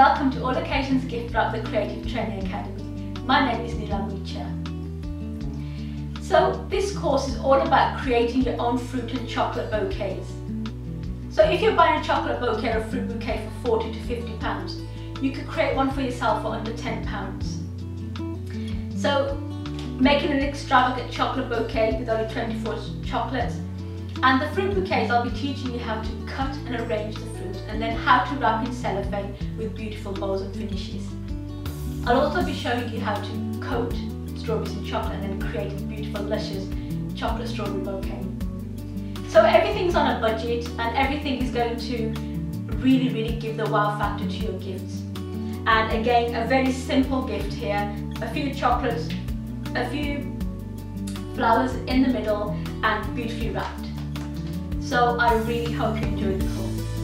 welcome to All Occasions Gift Wrap, the Creative Training Academy. My name is Neelam Meetcha. So this course is all about creating your own fruit and chocolate bouquets. So if you're buying a chocolate bouquet or a fruit bouquet for £40 to £50, you could create one for yourself for under £10. So making an extravagant chocolate bouquet with only 24 chocolates. And the fruit bouquets, I'll be teaching you how to cut and arrange the fruit and then how to wrap in cellophane with beautiful bows and finishes. I'll also be showing you how to coat strawberries in chocolate and then create a beautiful luscious chocolate strawberry bouquet. So everything's on a budget and everything is going to really give the wow factor to your gifts. And again, a very simple gift here, a few chocolates, a few flowers in the middle and beautifully wrapped. So I really hope you enjoyed the course.